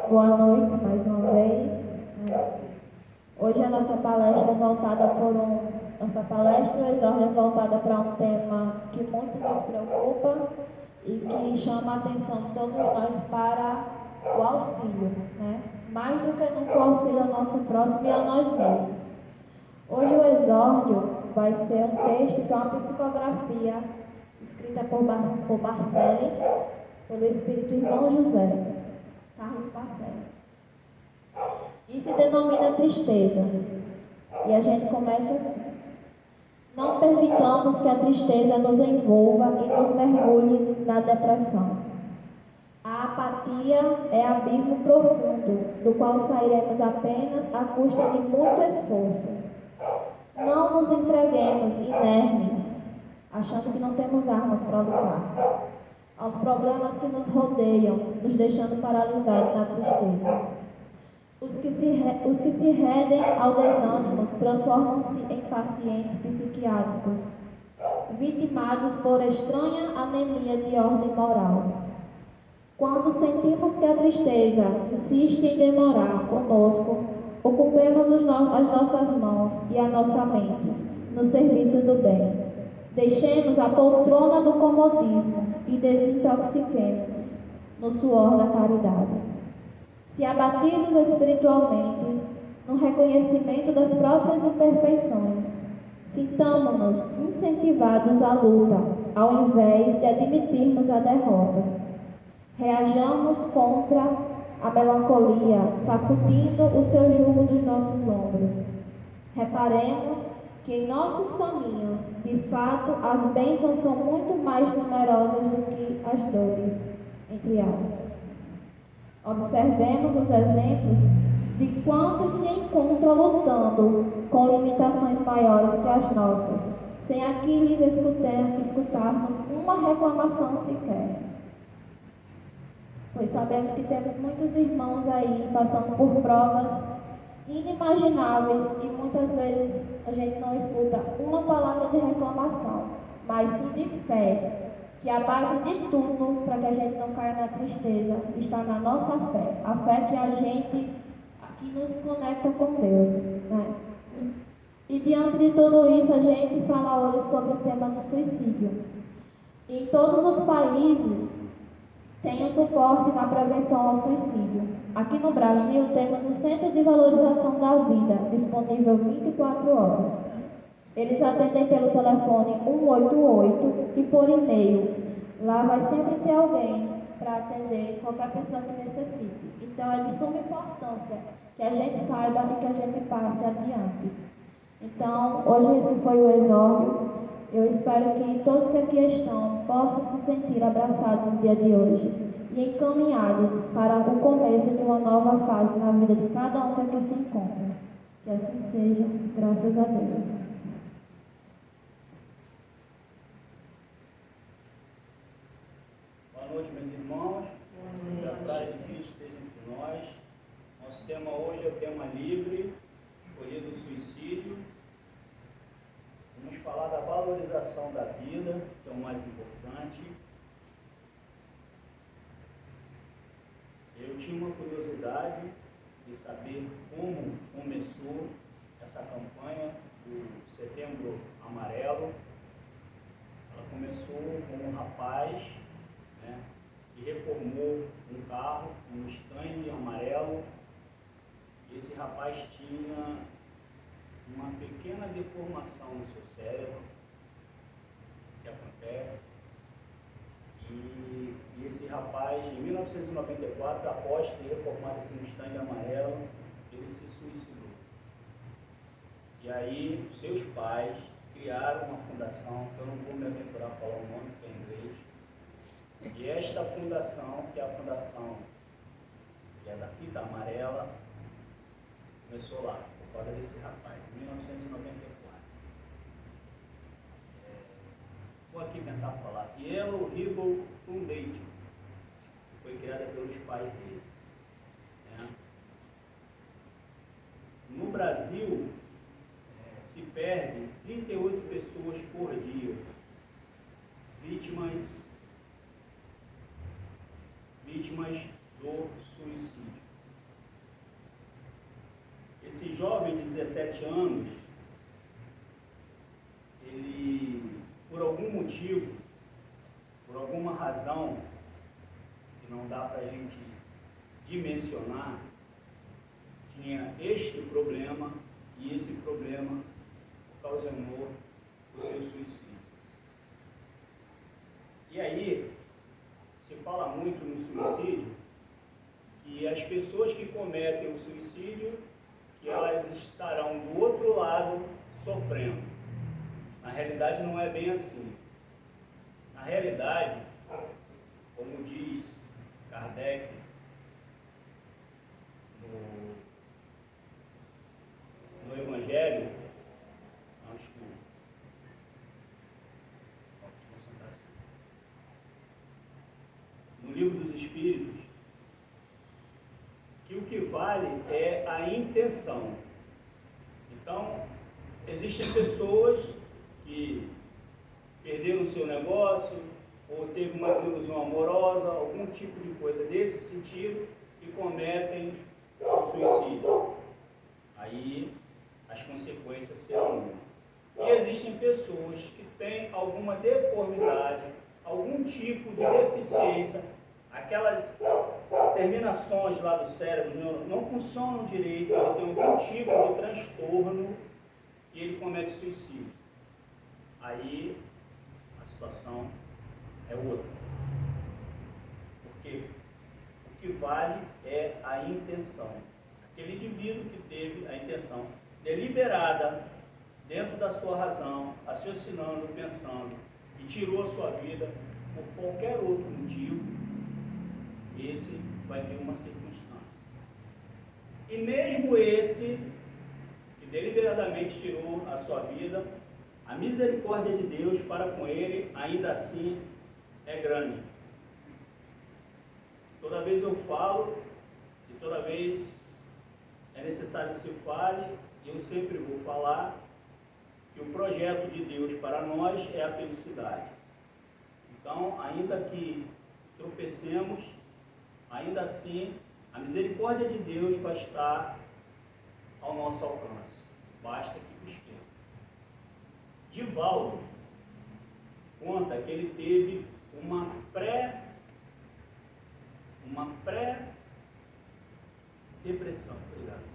Boa noite mais uma vez. Hoje a nossa palestra o exórdio é voltada para um tema que muito nos preocupa e que chama a atenção de todos nós para o auxílio, né? Mais do que nunca o auxílio ao nosso próximo e a nós mesmos. Hoje o exórdio vai ser um texto que é uma psicografia escrita por Barcelli, pelo Espírito Irmão José, Carlos Barcelli. E se denomina tristeza. E a gente começa assim: não permitamos que a tristeza nos envolva e nos mergulhe na depressão. A apatia é abismo profundo, do qual sairemos apenas à custa de muito esforço. Não nos entreguemos inermes, achando que não temos armas para lutar, aos problemas que nos rodeiam, nos deixando paralisados na tristeza. Os que se rendem ao desânimo transformam-se em pacientes psiquiátricos, vitimados por estranha anemia de ordem moral. Quando sentimos que a tristeza insiste em demorar conosco, ocupemos as nossas mãos e a nossa mente no serviço do bem. Deixemos a poltrona do comodismo e desintoxiquemos no suor da caridade. Se abatidos espiritualmente, no reconhecimento das próprias imperfeições, sintamo-nos incentivados à luta, ao invés de admitirmos a derrota. Reajamos contra a melancolia, sacudindo o seu jugo dos nossos ombros. Reparemos que em nossos caminhos, de fato, as bênçãos são muito mais numerosas do que as dores, entre aspas. Observemos os exemplos de quantos se encontram lutando com limitações maiores que as nossas, sem aqui lhes escutarmos uma reclamação sequer. Pois sabemos que temos muitos irmãos aí passando por provas inimagináveis e muitas vezes a gente não escuta uma palavra de reclamação, mas sim de fé. Que a base de tudo para que a gente não caia na tristeza está na nossa fé. A fé que nos conecta com Deus, né? E diante de tudo isso, a gente fala hoje sobre o tema do suicídio. Em todos os países tem um suporte na prevenção ao suicídio. Aqui no Brasil temos o Centro de Valorização da Vida, disponível 24 horas. Eles atendem pelo telefone 188 e por e-mail. Lá vai sempre ter alguém para atender qualquer pessoa que necessite. Então é de suma importância que a gente saiba e que a gente passe adiante. Então, hoje esse foi o exórdio. Eu espero que todos que aqui estão possam se sentir abraçados no dia de hoje e encaminhados para o começo de uma nova fase na vida de cada um que aqui se encontra. Que assim seja, graças a Deus. Boa noite, meus irmãos. Que a glória de Cristo esteja entre nós. Nosso tema hoje é o tema livre, escolhido o suicídio. Vamos falar da valorização da vida, que é o mais importante. Eu tinha uma curiosidade de saber como começou essa campanha do Setembro Amarelo. Ela começou com um rapaz, né, que reformou um carro, um Mustang amarelo. Esse rapaz tinha uma pequena deformação no seu cérebro, que acontece, e esse rapaz, em 1994, após ter reformado esse Mustang amarelo, ele se suicidou. E aí, seus pais criaram uma fundação, que eu não vou me aventurar a falar o nome, porque é em inglês. E esta fundação, que é a fundação que é da fita amarela, começou lá, por causa desse rapaz, em 1994. Vou aqui tentar falar. Yellow Ribbon Foundation, que foi criada pelos pais dele. Né? No Brasil, se perde 38 pessoas por dia, vítimas do suicídio. jovem de 17 anos, ele, por algum motivo, por alguma razão, que não dá para a gente dimensionar, tinha este problema, e esse problema ocasionou o seu suicídio. E aí, se fala muito no suicídio, que as pessoas que cometem o suicídio, que elas estarão do outro lado sofrendo. Na realidade, não é bem assim. Na realidade, como diz Kardec, no Evangelho, no Livro dos Espíritos, que o que vale é a intenção. Então, existem pessoas que perderam o seu negócio, ou teve uma desilusão amorosa, algum tipo de coisa desse sentido, e cometem o suicídio. Aí, as consequências serão. E existem pessoas que têm alguma deformidade, algum tipo de deficiência, aquelas terminações lá do cérebro não funcionam direito, ele tem algum tipo de transtorno e ele comete suicídio. Aí a situação é outra. Porque o que vale é a intenção. Aquele indivíduo que teve a intenção deliberada, dentro da sua razão, raciocinando, pensando, e tirou a sua vida por qualquer outro motivo, esse vai ter uma circunstância. E mesmo esse, que deliberadamente tirou a sua vida, a misericórdia de Deus para com ele, ainda assim, é grande. Toda vez eu falo, e toda vez é necessário que se fale, e eu sempre vou falar, que o projeto de Deus para nós é a felicidade. Então, ainda que tropecemos, ainda assim, a misericórdia de Deus vai estar ao nosso alcance. Basta que busquemos. Divaldo conta que ele teve uma pré-depressão. Obrigado.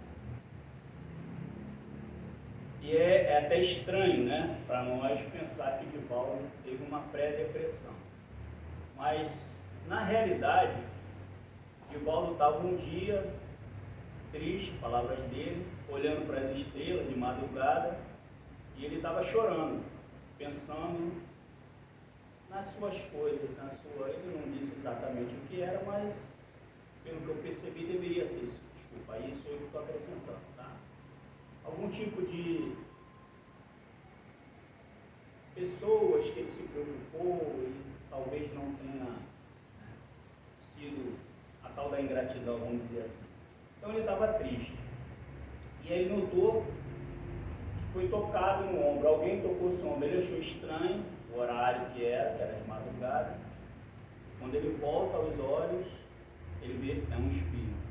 E é até estranho, né, para nós pensar que Divaldo teve uma pré-depressão. Mas, na realidade, Divaldo estava um dia triste, palavras dele, olhando para as estrelas de madrugada, e ele estava chorando, pensando nas suas coisas, ele não disse exatamente o que era, mas, pelo que eu percebi, deveria ser isso. Desculpa, aí sou eu que estou acrescentando, tá? Algum tipo de pessoas que ele se preocupou e talvez não tenha sido a tal da ingratidão, vamos dizer assim. Então ele estava triste. E aí ele notou que foi tocado no ombro. Alguém tocou o ombro. Ele achou estranho o horário que era de madrugada. Quando ele volta aos olhos, ele vê que é um espírito.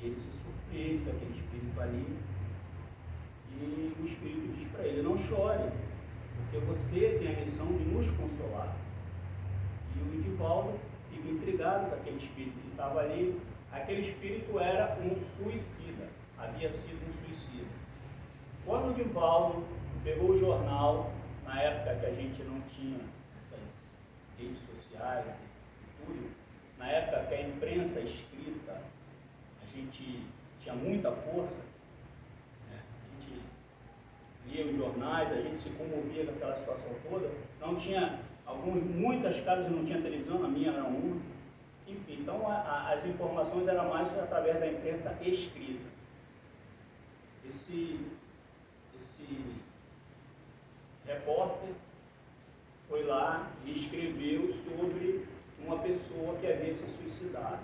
E ele se surpreende com aquele espírito ali. E o Espírito diz para ele, não chore, porque você tem a missão de nos consolar. E o Divaldo fica intrigado com aquele espírito que estava ali. Aquele espírito era um suicida, havia sido um suicida. Quando o Divaldo pegou o jornal, na época que a gente não tinha essas redes sociais e tudo, na época que a imprensa escrita, a gente tinha muita força, lia os jornais, a gente se comovia com aquela situação toda. Não tinha, muitas casas não tinham televisão, na minha era uma. Enfim, então as informações eram mais através da imprensa escrita. Esse repórter foi lá e escreveu sobre uma pessoa que havia se suicidado.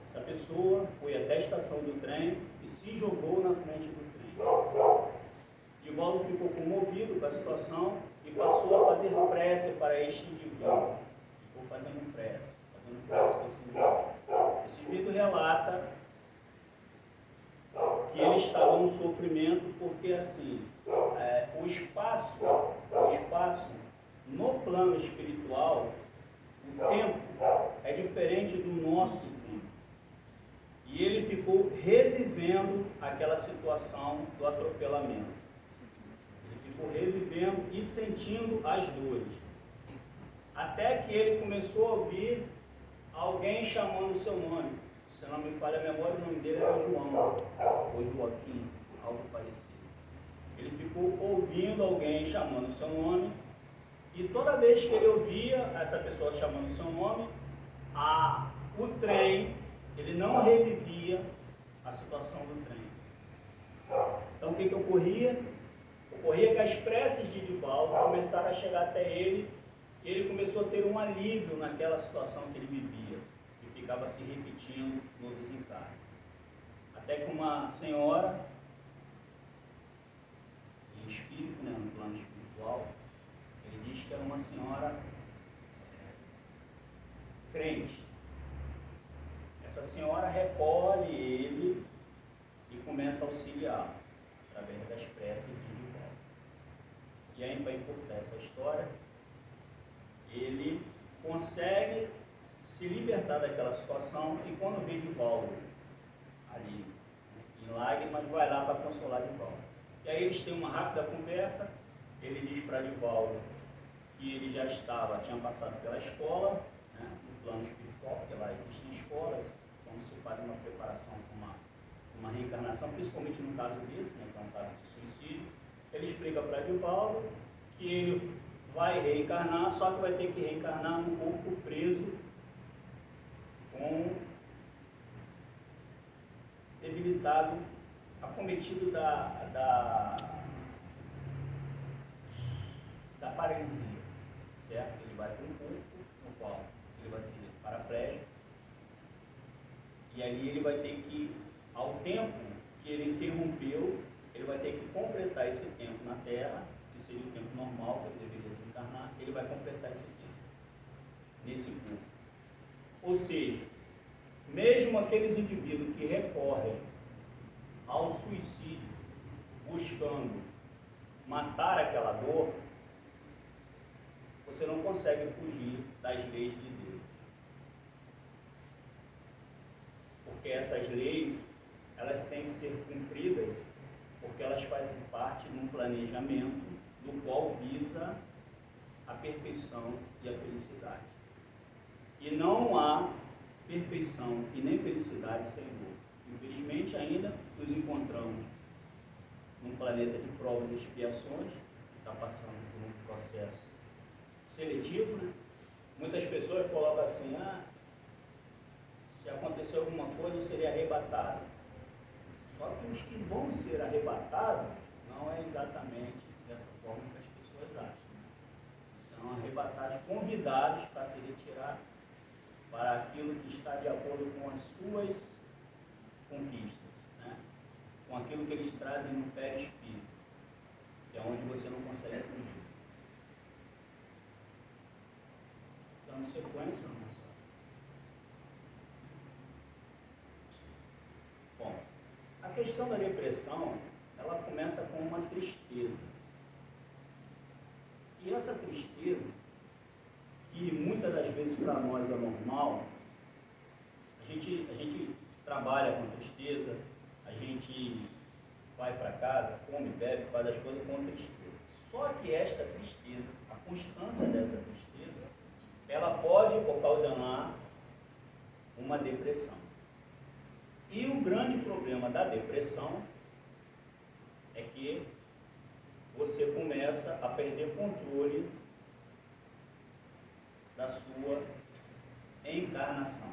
Essa pessoa foi até a estação do trem e se jogou na frente do trem. Divaldo ficou comovido com a situação e passou a fazer prece para este indivíduo. Ficou fazendo prece para esse indivíduo. Esse indivíduo relata que ele estava no sofrimento, porque assim, o espaço no plano espiritual, o tempo é diferente do nosso tempo. E ele ficou revivendo aquela situação do atropelamento. Ele ficou revivendo e sentindo as dores. Até que ele começou a ouvir alguém chamando o seu nome. Se não me falha a memória, o nome dele era João, ou Joaquim, algo parecido. Ele ficou ouvindo alguém chamando o seu nome, e toda vez que ele ouvia essa pessoa chamando o seu nome, o trem, ele não revivia a situação do trem. Então o que ocorria? Ocorria que as preces de Divaldo começaram a chegar até ele, e ele começou a ter um alívio naquela situação que ele vivia, que ficava se repetindo no desencarne. Até que uma senhora, em espírito, né, no plano espiritual, ele diz que era uma senhora crente. Essa senhora recolhe ele e começa a auxiliá-lo através das preces de Divaldo. E aí, para encurtar essa história, ele consegue se libertar daquela situação, e quando vê Divaldo ali em lágrimas, vai lá para consolar Divaldo. E aí eles têm uma rápida conversa. Ele diz para Divaldo que ele já tinha passado pela escola, né, no plano espiritual, porque lá existem escolas, onde se faz uma preparação para uma reencarnação, principalmente no caso desse, né, que é um caso de suicídio. Ele explica para Divaldo que ele vai reencarnar, só que vai ter que reencarnar num corpo preso, debilitado, acometido da paralisia, certo? Ele vai para um corpo no qual ele vai ser paraplégico, e ali ele vai ter que, ao tempo que ele interrompeu, ele vai ter que completar esse tempo na Terra, que seria o tempo normal que ele deveria desencarnar. Ele vai completar esse tempo nesse corpo. Ou seja, mesmo aqueles indivíduos que recorrem ao suicídio buscando matar aquela dor, você não consegue fugir das leis de Deus. Porque essas leis, elas têm que ser cumpridas, porque elas fazem parte de um planejamento do qual visa a perfeição e a felicidade. E não há perfeição e nem felicidade sem dor. Infelizmente, ainda nos encontramos num planeta de provas e expiações, que está passando por um processo seletivo, né? Muitas pessoas colocam assim: se acontecer alguma coisa, eu seria arrebatado. Só que os que vão ser arrebatados não é exatamente dessa forma que as pessoas acham. São arrebatados, convidados para se retirar para aquilo que está de acordo com as suas conquistas, né? Com aquilo que eles trazem no perispírito, que é onde você não consegue fugir. Dando sequência, nossa. Bom, a questão da depressão, ela começa com uma tristeza. E essa tristeza, que muitas das vezes para nós é normal, a gente trabalha com tristeza, a gente vai para casa, come, bebe, faz as coisas com tristeza. Só que esta tristeza, a constância dessa tristeza, ela pode ocasionar uma depressão. E o grande problema da depressão é que você começa a perder controle da sua encarnação.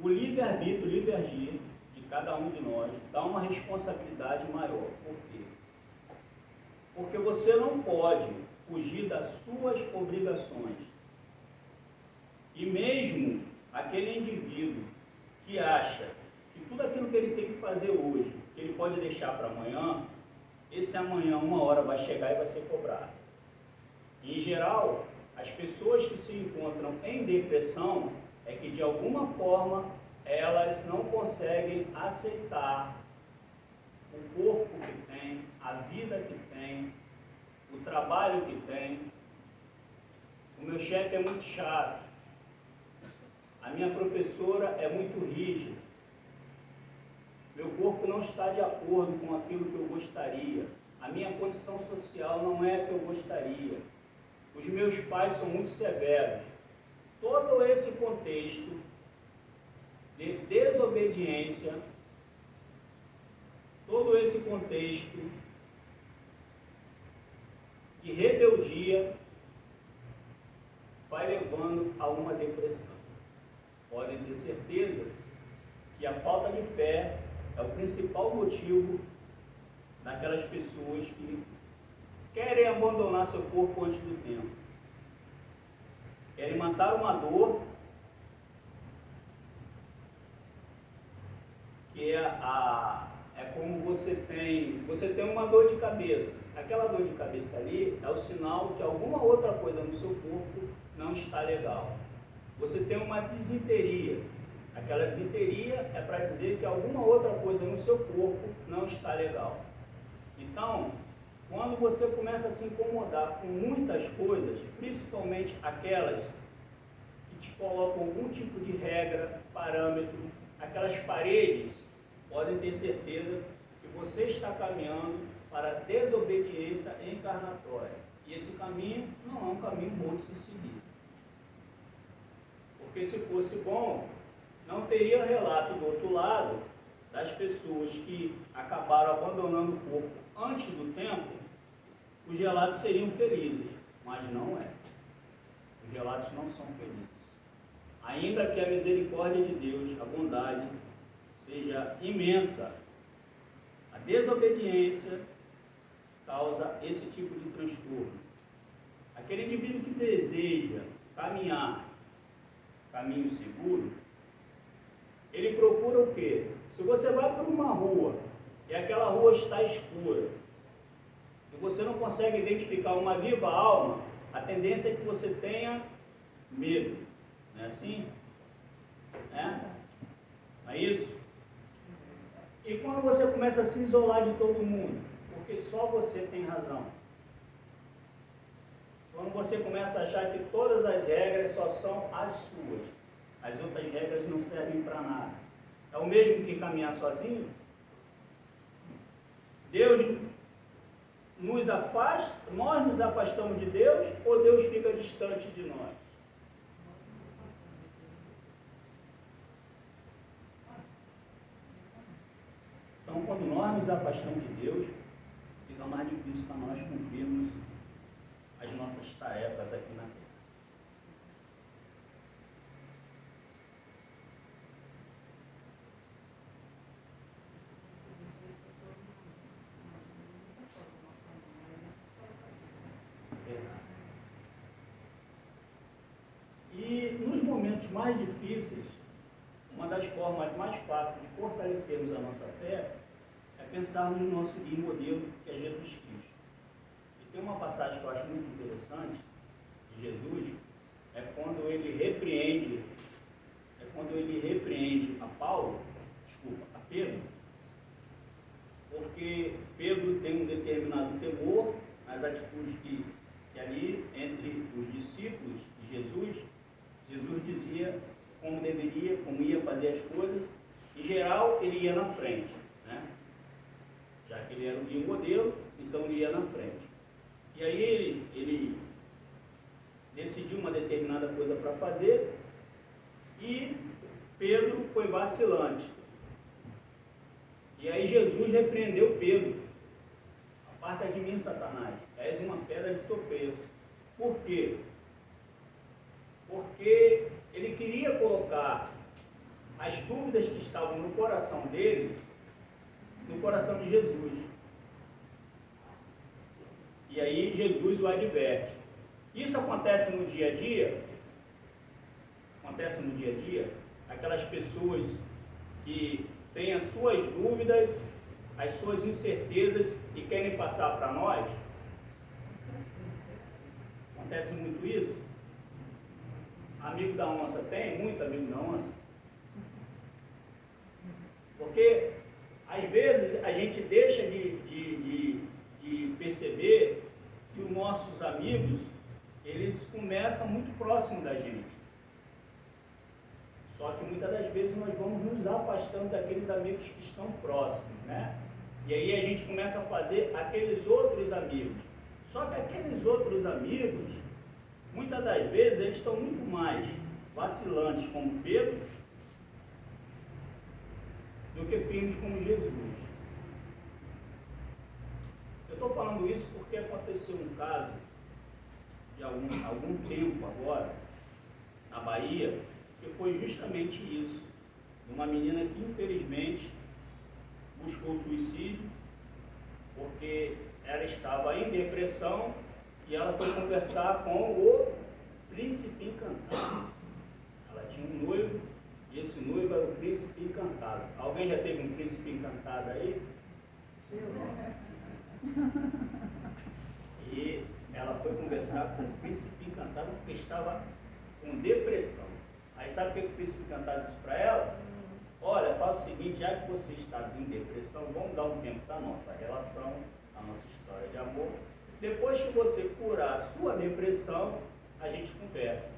O livre-arbítrio, o livre-agir de cada um de nós dá uma responsabilidade maior. Por quê? Porque você não pode fugir das suas obrigações. E mesmo aquele indivíduo que acha que tudo aquilo que ele tem que fazer hoje, que ele pode deixar para amanhã, esse amanhã, uma hora, vai chegar e vai ser cobrado. E, em geral, as pessoas que se encontram em depressão é que, de alguma forma, elas não conseguem aceitar o corpo que tem, a vida que tem, o trabalho que tem. O meu chefe é muito chato, a minha professora é muito rígida, meu corpo não está de acordo com aquilo que eu gostaria, a minha condição social não é a que eu gostaria, os meus pais são muito severos. Todo esse contexto de desobediência, todo esse contexto de rebeldia vai levando a uma depressão. Podem ter certeza que a falta de fé é o principal motivo daquelas pessoas que querem abandonar seu corpo antes do tempo. Querem matar uma dor que é como você tem uma dor de cabeça. Aquela dor de cabeça ali é o sinal que alguma outra coisa no seu corpo não está legal. Você tem uma disenteria. Aquela disenteria é para dizer que alguma outra coisa no seu corpo não está legal. Então, quando você começa a se incomodar com muitas coisas, principalmente aquelas que te colocam algum tipo de regra, parâmetro, aquelas paredes, podem ter certeza que você está caminhando para a desobediência encarnatória. E esse caminho não é um caminho bom de se seguir. Porque se fosse bom, não teria relato do outro lado das pessoas que acabaram abandonando o corpo antes do tempo. Os relatos seriam felizes, mas não é. Os relatos não são felizes. Ainda que a misericórdia de Deus, a bondade, seja imensa, a desobediência causa esse tipo de transtorno. Aquele indivíduo que deseja caminhar caminho seguro, ele procura o quê? Se você vai por uma rua e aquela rua está escura e você não consegue identificar uma viva alma, a tendência é que você tenha medo. Não é assim? Não é isso? E quando você começa a se isolar de todo mundo, porque só você tem razão. Quando você começa a achar que todas as regras só são as suas, as outras regras não servem para nada. É o mesmo que caminhar sozinho? Deus nos afasta, nós nos afastamos de Deus ou Deus fica distante de nós? Então, quando nós nos afastamos de Deus, fica mais difícil para nós cumprirmos as nossas tarefas aqui na terra. E nos momentos mais difíceis, uma das formas mais fáceis de fortalecermos a nossa fé é pensarmos no nosso guia e modelo, que é Jesus Cristo. E tem uma passagem que eu acho muito interessante de Jesus, é quando ele repreende a Pedro, porque Pedro tem um determinado temor nas atitudes que ali, entre os discípulos de Jesus, Jesus dizia como ia fazer as coisas. Em geral, ele ia na frente, né? Já que ele era o guia modelo, então ele ia na frente. E aí ele decidiu uma determinada coisa para fazer e Pedro foi vacilante. E aí Jesus repreendeu Pedro. Aparta de mim, Satanás, és uma pedra de tropeço. Por quê? Porque ele queria colocar as dúvidas que estavam no coração dele, no coração de Jesus. E aí Jesus o adverte. Isso acontece no dia a dia? Acontece no dia a dia? Aquelas pessoas que têm as suas dúvidas, as suas incertezas e querem passar para nós? Acontece muito isso? Amigo da onça tem? Muito amigo da onça? Porque, às vezes, a gente deixa de perceber que os nossos amigos, eles começam muito próximo da gente. Só que muitas das vezes nós vamos nos afastando daqueles amigos que estão próximos, né? E aí a gente começa a fazer aqueles outros amigos. Só que aqueles outros amigos, muitas das vezes, eles estão muito mais vacilantes como Pedro do que firmes como Jesus. Eu estou falando isso porque aconteceu um caso de algum tempo agora, na Bahia, que foi justamente isso. Uma menina que infelizmente buscou suicídio porque ela estava em depressão e ela foi conversar com o príncipe encantado. Ela tinha um noivo e esse noivo era o príncipe encantado. Alguém já teve um príncipe encantado aí? E ela foi conversar com o príncipe encantado porque estava com depressão. Aí sabe o que o príncipe encantado disse para ela? Olha, faça o seguinte, já que você está em depressão, vamos dar um tempo da nossa relação, a nossa história de amor. Depois que você curar a sua depressão, a gente conversa.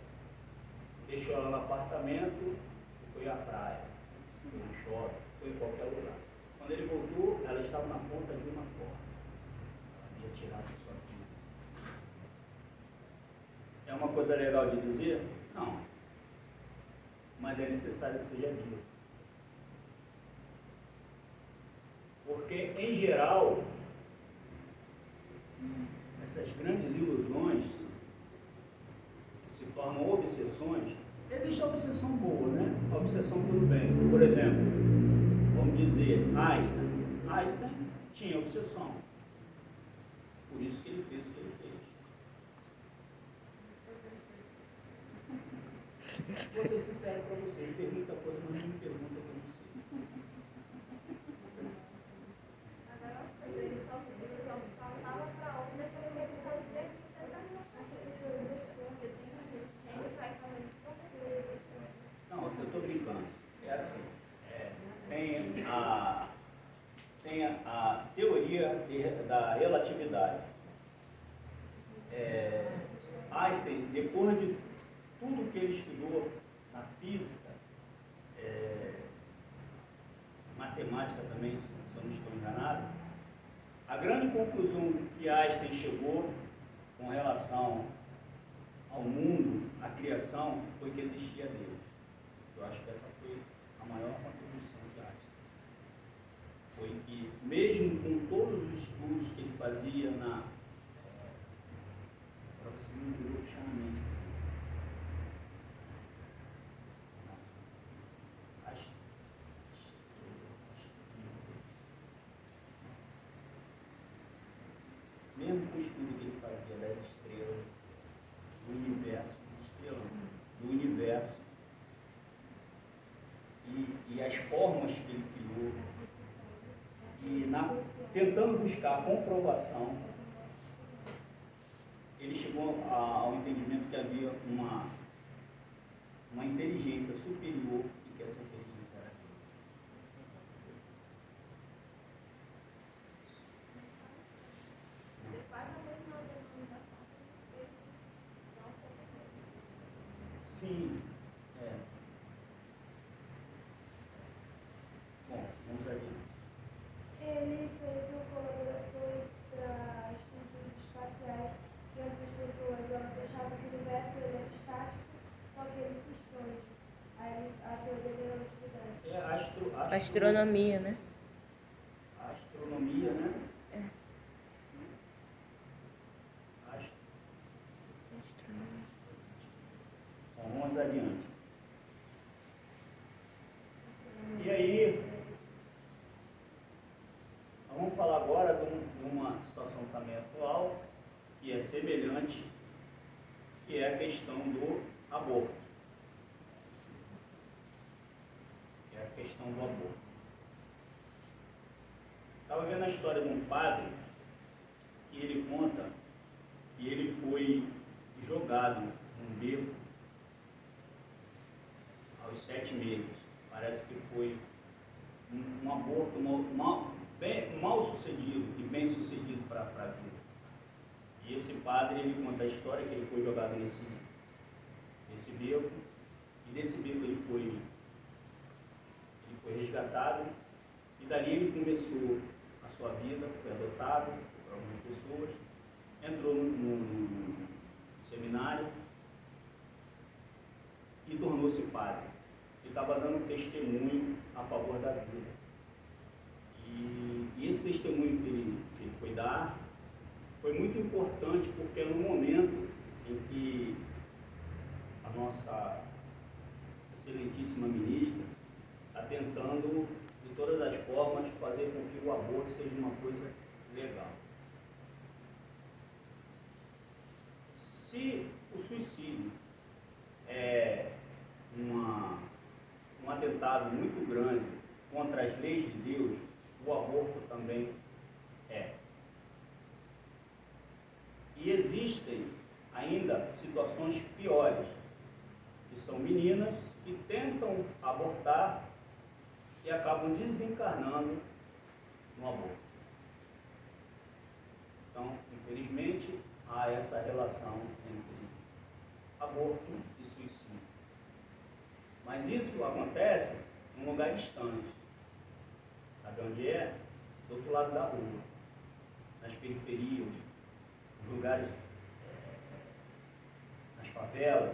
Deixou ela no apartamento e foi à praia, foi no shopping, foi em qualquer lugar. Quando ele voltou, ela estava na ponta de uma porta. Ela havia tirado a sua vida. É uma coisa legal de dizer? Não. Mas é necessário que seja dito. Porque, em geral, essas grandes ilusões que se tornam obsessões, existe a obsessão boa, né? A obsessão pelo bem. Por exemplo, vamos dizer, Einstein. Einstein tinha obsessão. Por isso que ele fez o que ele fez. Vou ser sincero para você, ele fez muita coisa, mas não me pergunta para você. Ele só passava para onde depois que ele fazia Não, eu estou brincando. É assim, tem a teoria da relatividade. Einstein, depois de tudo que ele estudou na física, matemática também, se eu não estou enganado, a grande conclusão que Einstein chegou com relação ao mundo, à criação, foi que existia Deus. Eu acho que essa foi a maior contribuição de Einstein. Foi que, mesmo com todos os estudos que ele fazia na... Para você não virou puxadamente. Mesmo com o estudo que ele fazia das estrelas, do universo, do universo, e as formas que ele criou, e tentando buscar a comprovação, ele chegou ao entendimento que havia uma inteligência superior e que essa inteligência era Deus. Sim, Bom, vamos adiante. Ele fez colaborações para estudos espaciais que antes as pessoas achavam que o universo ele é estático, só que ele se expande. Aí a teoria da relatividade. Astronomia, né? A astronomia, né? Bom, vamos adiante. E aí, vamos falar agora de uma situação também atual, que é semelhante, que é a questão do aborto. Estava vendo a história de um padre, que ele conta que ele foi jogado num beco aos 7 meses. Parece que foi um aborto mal sucedido e bem sucedido para a vida. E esse padre, ele conta a história que ele foi jogado nesse beco, e desse beco ele foi resgatado, e dali ele começou a sua vida, foi adotado por algumas pessoas, entrou no seminário e tornou-se padre. Ele estava dando testemunho a favor da vida. E esse testemunho que ele foi dar foi muito importante, porque no momento em que a nossa excelentíssima ministra está tentando, de todas as formas, fazer com que o aborto seja uma coisa legal. Se o suicídio é um atentado muito grande contra as leis de Deus, o aborto também é. E existem ainda situações piores, que são meninas que tentam abortar e acabam desencarnando no aborto. Então, infelizmente, há essa relação entre aborto e suicídio. Mas isso acontece num lugar distante. Sabe onde é? Do outro lado da rua, nas periferias, nos lugares, nas favelas.